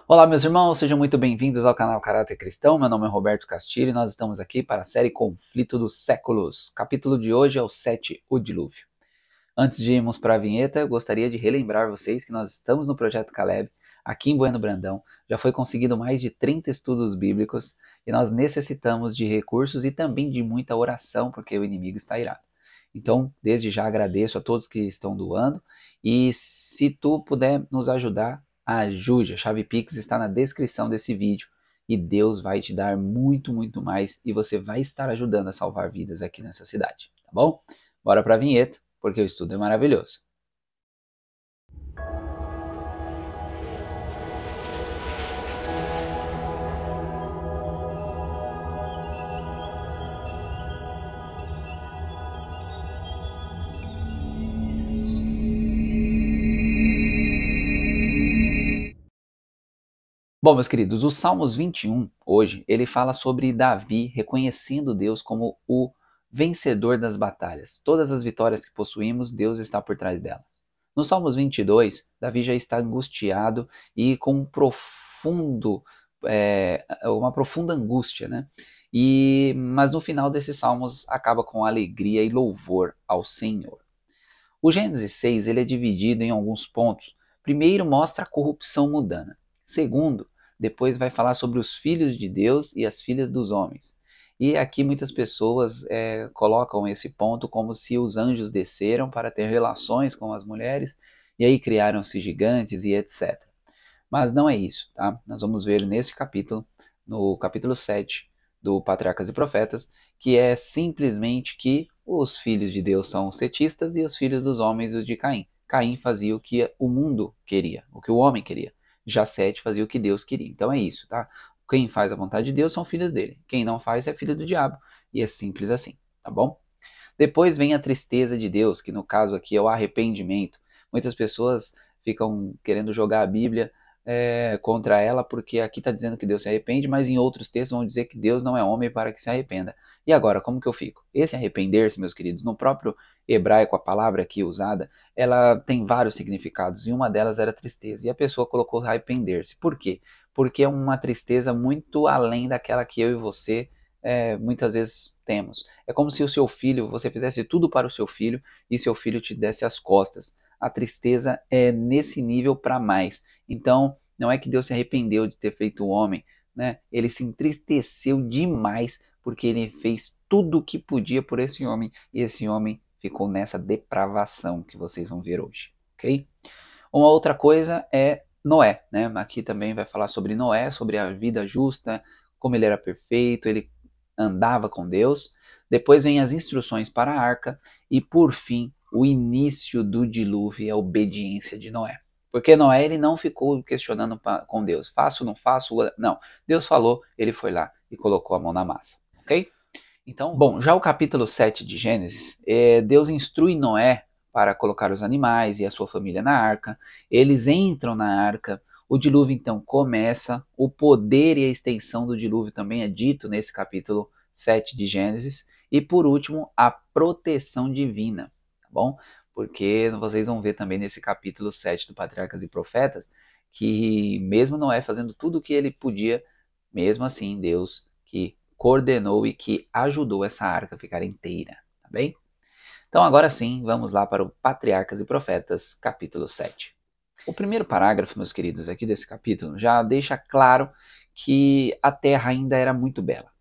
Olá, meus irmãos, sejam muito bem-vindos ao canal Caráter Cristão. Meu nome é Roberto Castilho e nós estamos aqui para a série Conflito dos Séculos. O capítulo de hoje é o 7, o Dilúvio. Antes de irmos para a vinheta, eu gostaria de relembrar vocês que nós estamos no Projeto Caleb, aqui em Bueno Brandão. Já foi conseguido mais de 30 estudos bíblicos e nós necessitamos de recursos e também de muita oração, porque o inimigo está irado. Então, desde já agradeço a todos que estão doando e se tu puder nos ajudar, ajude. A chave Pix está na descrição desse vídeo e Deus vai te dar muito, muito mais e você vai estar ajudando a salvar vidas aqui nessa cidade, tá bom? Bora para a vinheta, porque o estudo é maravilhoso. Bom, meus queridos, o Salmos 21, hoje, ele fala sobre Davi reconhecendo Deus como o vencedor das batalhas. Todas as vitórias que possuímos, Deus está por trás delas. No Salmos 22, Davi já está angustiado e com uma profunda angústia, né? Mas no final desses salmos acaba com alegria e louvor ao Senhor. O Gênesis 6 ele é dividido em alguns pontos. Primeiro mostra a corrupção mundana. Segundo, depois vai falar sobre os filhos de Deus e as filhas dos homens. E aqui muitas pessoas colocam esse ponto como se os anjos desceram para ter relações com as mulheres e aí criaram-se gigantes e etc. Mas não é isso, tá? Nós vamos ver nesse capítulo, no capítulo 7 do Patriarcas e Profetas, que é simplesmente que os filhos de Deus são os setistas e os filhos dos homens os de Caim. Caim fazia o que o mundo queria, o que o homem queria. Já Sete fazia o que Deus queria. Então é isso, tá? Quem faz a vontade de Deus são filhos dele. Quem não faz é filho do diabo. E é simples assim, tá bom? Depois vem a tristeza de Deus, que no caso aqui é o arrependimento. Muitas pessoas ficam querendo jogar a Bíblia contra ela, porque aqui está dizendo que Deus se arrepende, mas em outros textos vão dizer que Deus não é homem para que se arrependa. E agora, como que eu fico? Esse arrepender-se, meus queridos, no próprio hebraico, a palavra aqui usada, ela tem vários significados, e uma delas era tristeza. E a pessoa colocou arrepender-se. Por quê? Porque é uma tristeza muito além daquela que eu e você muitas vezes temos. É como se o seu filho, você fizesse tudo para o seu filho e seu filho te desse as costas. A tristeza é nesse nível para mais. Então, não é que Deus se arrependeu de ter feito o homem, né? Ele se entristeceu demais porque ele fez tudo o que podia por esse homem e esse homem ficou nessa depravação que vocês vão ver hoje, ok? Uma outra coisa é Noé, né? Aqui também vai falar sobre Noé, sobre a vida justa, como ele era perfeito, ele andava com Deus. Depois vem as instruções para a arca e por fim o início do dilúvio e a obediência de Noé. Porque Noé ele não ficou questionando com Deus, faço, não faço, não. Deus falou, ele foi lá e colocou a mão na massa, ok? Então, bom, já o capítulo 7 de Gênesis, Deus instrui Noé para colocar os animais e a sua família na arca. Eles entram na arca, o dilúvio então começa, o poder e a extensão do dilúvio também é dito nesse capítulo 7 de Gênesis. E por último, a proteção divina, tá bom? Porque vocês vão ver também nesse capítulo 7 do Patriarcas e Profetas, que mesmo Noé fazendo tudo o que ele podia, mesmo assim Deus que coordenou e que ajudou essa arca a ficar inteira, tá bem? Então agora sim, vamos lá para o Patriarcas e Profetas, capítulo 7. O primeiro parágrafo, meus queridos, aqui desse capítulo, já deixa claro que a terra ainda era muito bela.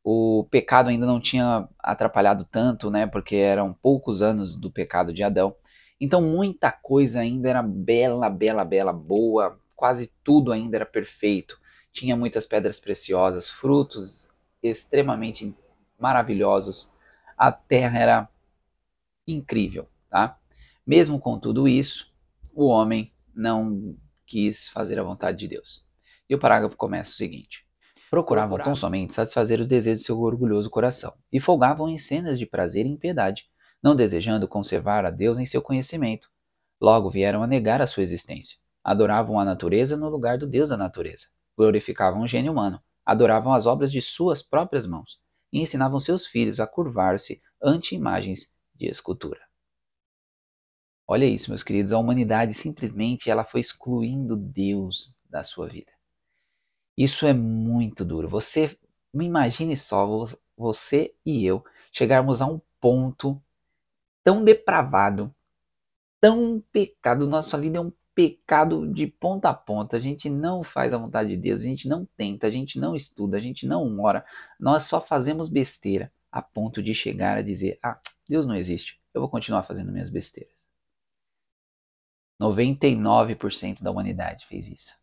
O pecado ainda não tinha atrapalhado tanto, né, porque eram poucos anos do pecado de Adão. Então muita coisa ainda era bela, bela, bela, boa, quase tudo ainda era perfeito. Tinha muitas pedras preciosas, frutos extremamente maravilhosos. A terra era incrível, tá? Mesmo com tudo isso, o homem não quis fazer a vontade de Deus. E o parágrafo começa o seguinte: procuravam tão somente satisfazer os desejos de seu orgulhoso coração, e folgavam em cenas de prazer e impiedade, não desejando conservar a Deus em seu conhecimento. Logo vieram a negar a sua existência. Adoravam a natureza no lugar do Deus da natureza. Glorificavam o gênio humano. Adoravam as obras de suas próprias mãos. E ensinavam seus filhos a curvar-se ante imagens de escultura. Olha isso, meus queridos, a humanidade simplesmente ela foi excluindo Deus da sua vida. Isso é muito duro. Você imagine só, você e eu chegarmos a um ponto tão depravado, tão pecado, nossa vida é um pecado de ponta a ponta. A gente não faz a vontade de Deus, a gente não tenta, a gente não estuda, a gente não ora, nós só fazemos besteira a ponto de chegar a dizer: ah, Deus não existe, eu vou continuar fazendo minhas besteiras. 99% da humanidade fez isso.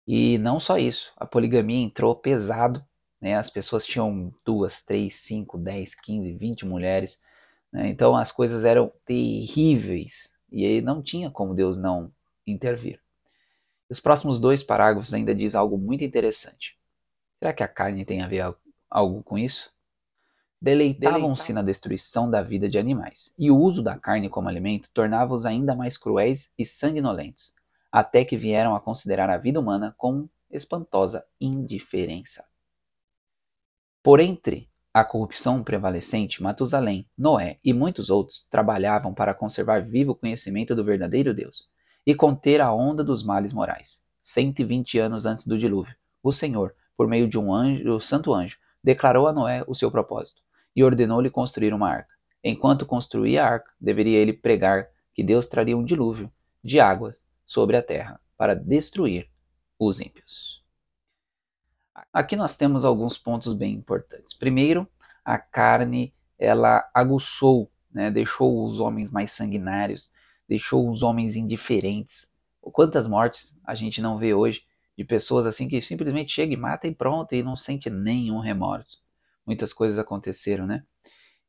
E não só isso, a poligamia entrou pesado, né? As pessoas tinham 2, 3, 5, 10, 15, 20 mulheres, né? Então as coisas eram terríveis e aí não tinha como Deus não intervir. Os próximos 2 parágrafos ainda diz algo muito interessante. Será que a carne tem a ver algo com isso? Deleitavam-se na destruição da vida de animais, e o uso da carne como alimento tornava-os ainda mais cruéis e sanguinolentos, até que vieram a considerar a vida humana com espantosa indiferença. Por entre a corrupção prevalecente, Matusalém, Noé e muitos outros trabalhavam para conservar vivo o conhecimento do verdadeiro Deus e conter a onda dos males morais. 120 anos antes do dilúvio, o Senhor, por meio de um anjo, o santo anjo, declarou a Noé o seu propósito e ordenou-lhe construir uma arca. Enquanto construía a arca, deveria ele pregar que Deus traria um dilúvio de águas sobre a terra para destruir os ímpios. Aqui nós temos alguns pontos bem importantes. Primeiro, a carne ela aguçou, né, deixou os homens mais sanguinários, deixou os homens indiferentes. Quantas mortes a gente não vê hoje de pessoas assim que simplesmente chega e mata e pronto e não sente nenhum remorso. Muitas coisas aconteceram, né?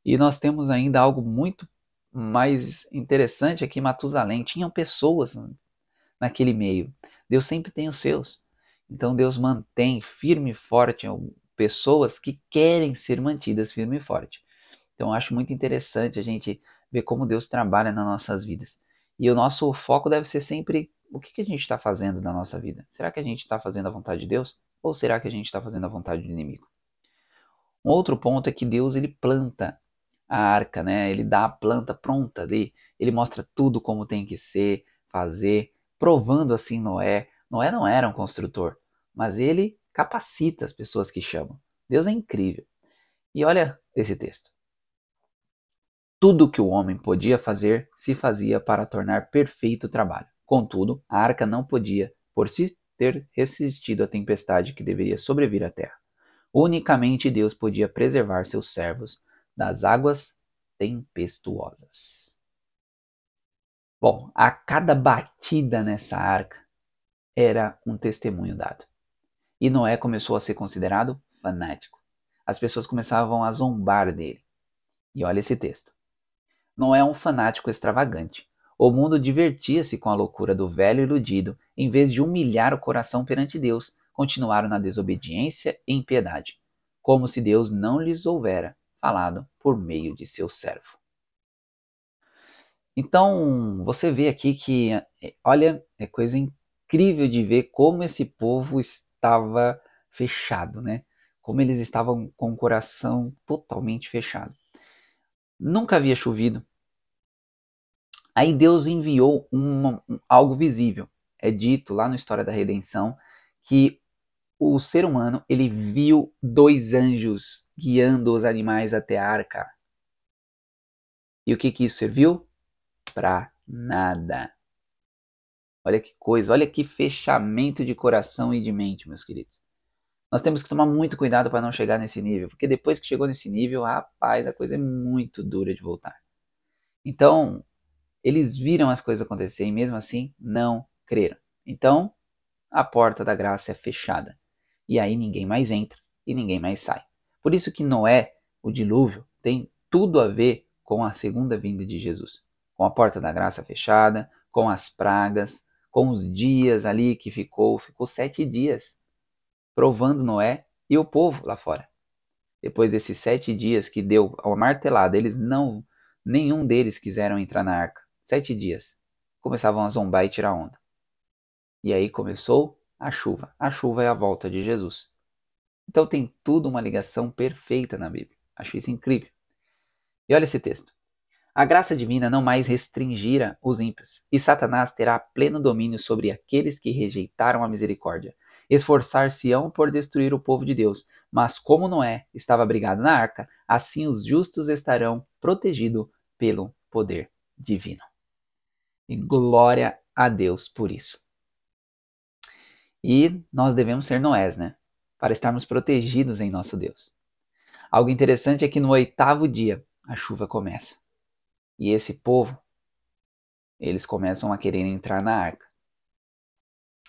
E nós temos ainda algo muito mais interessante aqui, Matusalém. Tinham pessoas naquele meio. Deus sempre tem os seus. Então Deus mantém firme e forte pessoas que querem ser mantidas firme e forte. Então eu acho muito interessante a gente ver como Deus trabalha nas nossas vidas. E o nosso foco deve ser sempre o que a gente está fazendo na nossa vida. Será que a gente está fazendo a vontade de Deus? Ou será que a gente está fazendo a vontade do inimigo? Um outro ponto é que Deus ele planta a arca, né? Ele dá a planta pronta ali, ele mostra tudo como tem que ser, fazer, provando assim Noé. Noé não era um construtor, mas ele capacita as pessoas que chamam. Deus é incrível. E olha esse texto. Tudo que o homem podia fazer se fazia para tornar perfeito o trabalho. Contudo, a arca não podia, por si ter resistido à tempestade que deveria sobrevir à terra. Unicamente Deus podia preservar seus servos das águas tempestuosas. Bom, a cada batida nessa arca era um testemunho dado. E Noé começou a ser considerado fanático. As pessoas começavam a zombar dele. E olha esse texto. Noé é um fanático extravagante. O mundo divertia-se com a loucura do velho iludido, em vez de humilhar o coração perante Deus, continuaram na desobediência e impiedade, como se Deus não lhes houvera falado por meio de seu servo. Então, você vê aqui que, olha, é coisa incrível de ver como esse povo estava fechado, né? Como eles estavam com o coração totalmente fechado. Nunca havia chovido. Aí Deus enviou algo visível. É dito lá na história da redenção que o ser humano ele viu 2 anjos guiando os animais até a arca. E o que isso serviu? Para nada. Olha que coisa, olha que fechamento de coração e de mente, meus queridos. Nós temos que tomar muito cuidado para não chegar nesse nível, porque depois que chegou nesse nível, rapaz, a coisa é muito dura de voltar. Então, eles viram as coisas acontecer e mesmo assim não creram. Então, a porta da graça é fechada. E aí ninguém mais entra e ninguém mais sai. Por isso que Noé, o dilúvio, tem tudo a ver com a segunda vinda de Jesus. Com a porta da graça fechada, com as pragas, com os dias ali que ficou 7 dias provando Noé e o povo lá fora. Depois desses 7 dias que deu a martelada, nenhum deles quiseram entrar na arca. 7 dias. Começavam a zombar e tirar onda. E aí começou a chuva. A chuva é a volta de Jesus. Então tem tudo uma ligação perfeita na Bíblia. Acho isso incrível. E olha esse texto. A graça divina não mais restringira os ímpios, e Satanás terá pleno domínio sobre aqueles que rejeitaram a misericórdia. esforçar-se-ão por destruir o povo de Deus. Mas como Noé estava abrigado na arca, assim os justos estarão protegidos pelo poder divino. E glória a Deus por isso. E nós devemos ser Noés, né? Para estarmos protegidos em nosso Deus. Algo interessante é que no 8º dia a chuva começa. E esse povo, eles começam a querer entrar na arca.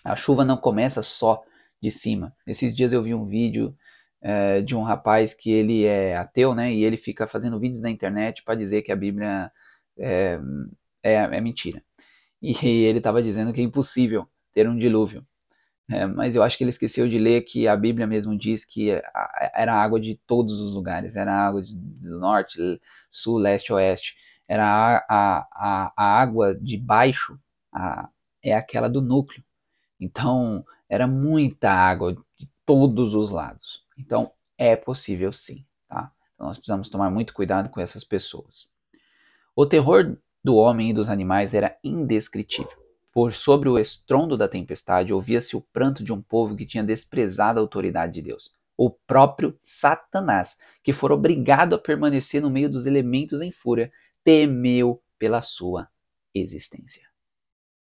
A chuva não começa só de cima. Esses dias eu vi um vídeo de um rapaz que ele é ateu, né? E ele fica fazendo vídeos na internet para dizer que a Bíblia é, é mentira. E ele estava dizendo que é impossível ter um dilúvio. Mas eu acho que ele esqueceu de ler que a Bíblia mesmo diz que era água de todos os lugares. Era água do norte, sul, leste, oeste. Era a água de baixo, é aquela do núcleo. Então, era muita água de todos os lados. Então, é possível sim, tá? Então, nós precisamos tomar muito cuidado com essas pessoas. O terror do homem e dos animais era indescritível. Por sobre o estrondo da tempestade ouvia-se o pranto de um povo que tinha desprezado a autoridade de Deus. O próprio Satanás, que fora obrigado a permanecer no meio dos elementos em fúria, temeu pela sua existência.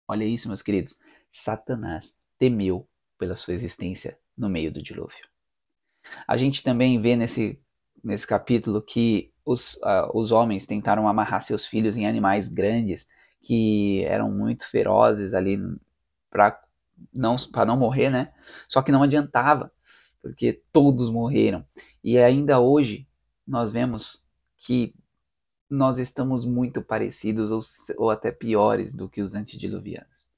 Olha isso, meus queridos. Satanás temeu pela sua existência no meio do dilúvio. A gente também vê nesse capítulo que os homens tentaram amarrar seus filhos em animais grandes que eram muito ferozes ali para não morrer, né? Só que não adiantava, porque todos morreram. E ainda hoje nós vemos que nós estamos muito parecidos ou até piores do que os antediluvianos.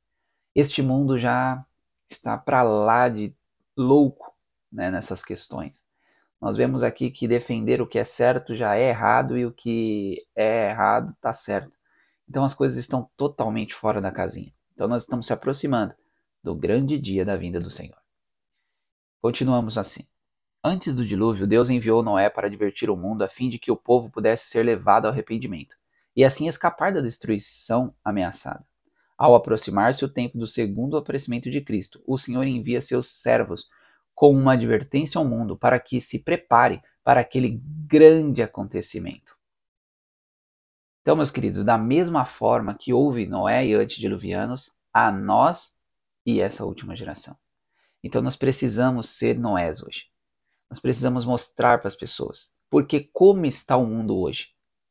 Este mundo já está para lá de louco, né, nessas questões. Nós vemos aqui que defender o que é certo já é errado e o que é errado está certo. Então as coisas estão totalmente fora da casinha. Então nós estamos se aproximando do grande dia da vinda do Senhor. Continuamos assim. Antes do dilúvio, Deus enviou Noé para advertir o mundo a fim de que o povo pudesse ser levado ao arrependimento e assim escapar da destruição ameaçada. Ao aproximar-se o tempo do segundo aparecimento de Cristo, o Senhor envia seus servos com uma advertência ao mundo para que se prepare para aquele grande acontecimento. Então, meus queridos, da mesma forma que houve Noé e antediluvianos, a nós e essa última geração. Então, nós precisamos ser Noés hoje. Nós precisamos mostrar para as pessoas. Porque como está o mundo hoje?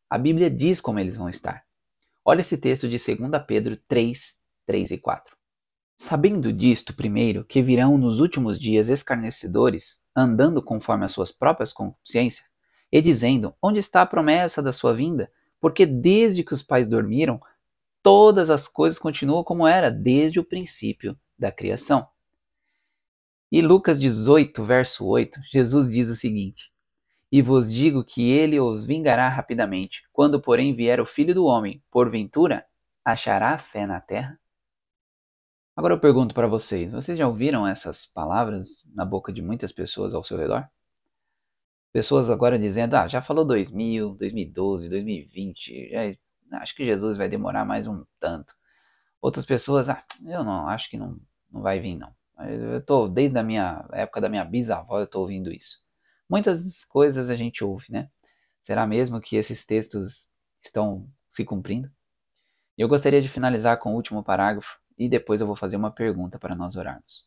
A Bíblia diz como eles vão estar. Olha esse texto de 2 Pedro 3, 3 e 4. Sabendo disto, primeiro, que virão nos últimos dias escarnecedores, andando conforme as suas próprias consciências, e dizendo, onde está a promessa da sua vinda? Porque desde que os pais dormiram, todas as coisas continuam como era, desde o princípio da criação. E Lucas 18, verso 8, Jesus diz o seguinte, e vos digo que ele os vingará rapidamente. Quando, porém, vier o Filho do Homem, porventura, achará fé na terra? Agora eu pergunto para vocês já ouviram essas palavras na boca de muitas pessoas ao seu redor? Pessoas agora dizendo, já falou 2000, 2012, 2020, acho que Jesus vai demorar mais um tanto. Outras pessoas, eu não, acho que não vai vir não. Eu tô, desde a minha época da minha bisavó eu estou ouvindo isso. Muitas coisas a gente ouve, né? Será mesmo que esses textos estão se cumprindo? Eu gostaria de finalizar com o último parágrafo e depois eu vou fazer uma pergunta para nós orarmos.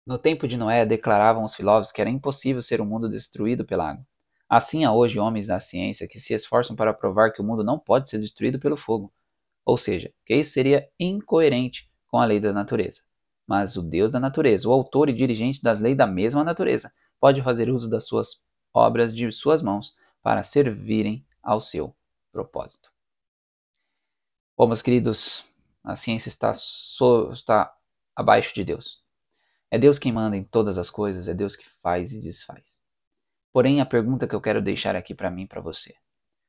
No tempo de Noé, declaravam os filósofos que era impossível ser um mundo destruído pela água. Assim há hoje homens da ciência que se esforçam para provar que o mundo não pode ser destruído pelo fogo, ou seja, que isso seria incoerente com a lei da natureza. Mas o Deus da natureza, o autor e dirigente das leis da mesma natureza, pode fazer uso das suas obras de suas mãos para servirem ao seu propósito. Bom, meus queridos, a ciência está abaixo de Deus. É Deus quem manda em todas as coisas, é Deus que faz e desfaz. Porém, a pergunta que eu quero deixar aqui para mim e para você: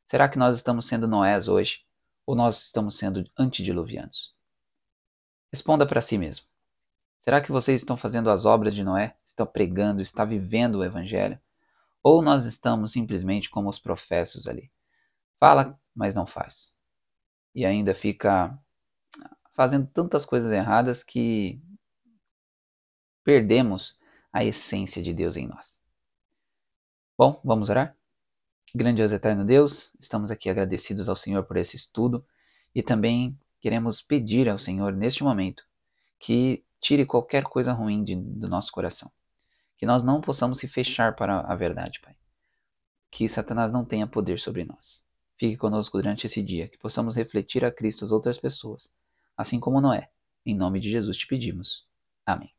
será que nós estamos sendo Noés hoje ou nós estamos sendo antediluvianos? Responda para si mesmo. Será que vocês estão fazendo as obras de Noé? Estão pregando, estão vivendo o evangelho? Ou nós estamos simplesmente como os professos ali? Fala, mas não faz. E ainda fica fazendo tantas coisas erradas que perdemos a essência de Deus em nós. Bom, vamos orar? Grandioso eterno Deus, estamos aqui agradecidos ao Senhor por esse estudo e também queremos pedir ao Senhor neste momento que tire qualquer coisa ruim do nosso coração. Que nós não possamos se fechar para a verdade, Pai. Que Satanás não tenha poder sobre nós. Fique conosco durante esse dia, que possamos refletir a Cristo às outras pessoas, assim como Noé. Em nome de Jesus te pedimos. Amém.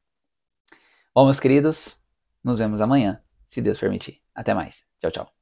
Bom, meus queridos, nos vemos amanhã, se Deus permitir. Até mais. Tchau, tchau.